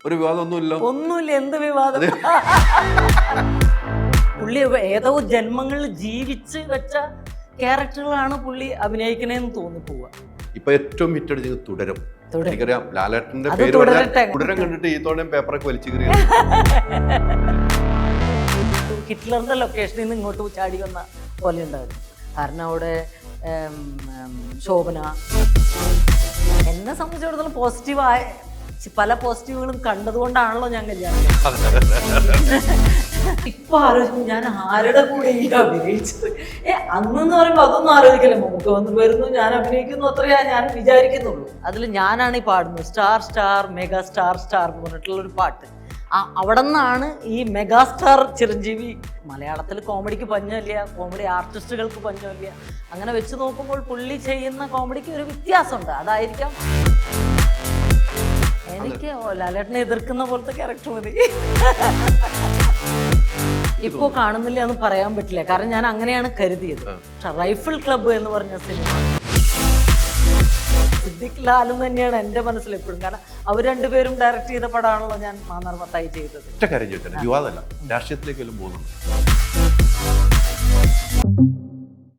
ഒരു വിവാദമൊന്നുമില്ല. ഒന്നുമില്ല, എന്ത് വിവാദം? പുള്ളി ഏതോ ജന്മങ്ങളിൽ ജീവിച്ച് വെച്ച ക്യാരക്ടറുകളാണ് പുള്ളി അഭിനയിക്കണേന്ന് തോന്നിപ്പോവുക. ഇപ്പൊ ഏറ്റവും ഹിറ്റടിച്ചത് തുടരും. തുടരും. എനിക്കറിയാം ലാലേട്ടന്റെ അത് പേര് തുടരട്ടെ. തുടരം കണ്ടിട്ട് ഈ തോടെയും പേപ്പറൊക്കെ വലിച്ചു കയറി. ഹിറ്റ്ലറിന്റെ ലൊക്കേഷനിൽ നിന്ന് ഇങ്ങോട്ട് ചാടി വന്ന പോലെ ഉണ്ടായിരുന്നു. കാരണം അവിടെ ശോഭന എന്നെ സംബന്ധിച്ചിടത്തോളം പോസിറ്റീവായ പല പോസിറ്റീവുകളും കണ്ടതുകൊണ്ടാണല്ലോ ഞാൻ കല്യാണം ഇപ്പൊ ആലോചിക്കും ഞാൻ ആരുടെ കൂടെ ഈ അഭിനയിച്ചത്. അന്നെന്ന് പറയുമ്പോ അതൊന്നും ആലോചിക്കില്ല. നമുക്ക് വന്ന് വരുന്നു, ഞാൻ അഭിനയിക്കുന്നു, അത്രയാ ഞാൻ വിചാരിക്കുന്നുള്ളൂ. അതിൽ ഞാനാണ് ഈ പാടുന്നത്. Star star mega star star എന്ന് പറഞ്ഞിട്ടുള്ള ഒരു പാട്ട്. അവിടെ നിന്നാണ് ഈ മെഗാസ്റ്റാർ ചിരഞ്ജീവി. മലയാളത്തിൽ കോമഡിക്ക് പഞ്ഞമില്ല, കോമഡി ആർട്ടിസ്റ്റുകൾക്ക് പഞ്ഞമില്ല. അങ്ങനെ വെച്ച് നോക്കുമ്പോൾ പുള്ളി ചെയ്യുന്ന കോമഡിക്ക് ഒരു വ്യത്യാസമുണ്ട്. അതായിരിക്കാം എനിക്ക് ലാലേട്ടനെ എതിർക്കുന്ന പോലത്തെ ക്യാരക്ടർ മതി. ഇപ്പോ കാണുന്നില്ല എന്ന് പറയാൻ പറ്റില്ല, കാരണം ഞാൻ അങ്ങനെയാണ് കരുതിയത്. പക്ഷെ റൈഫിൾ ക്ലബ്ബ് എന്ന് പറഞ്ഞ സിനിമ സിദ്ദിഖ് ലാലും തന്നെയാണ് എൻ്റെ മനസ്സിൽ എപ്പോഴും. കാരണം അവർ രണ്ടുപേരും ഡയറക്റ്റ് ചെയ്ത പടമാണല്ലോ ഞാൻ മാന്നാർ മത്തായി ചെയ്തത്. ഒറ്റ കാര്യം ചോദിച്ചാൽ വിവാദമല്ല, രാഷ്ട്രീയത്തിലേക്ക് വല്ലതും പോകുന്നുണ്ട്?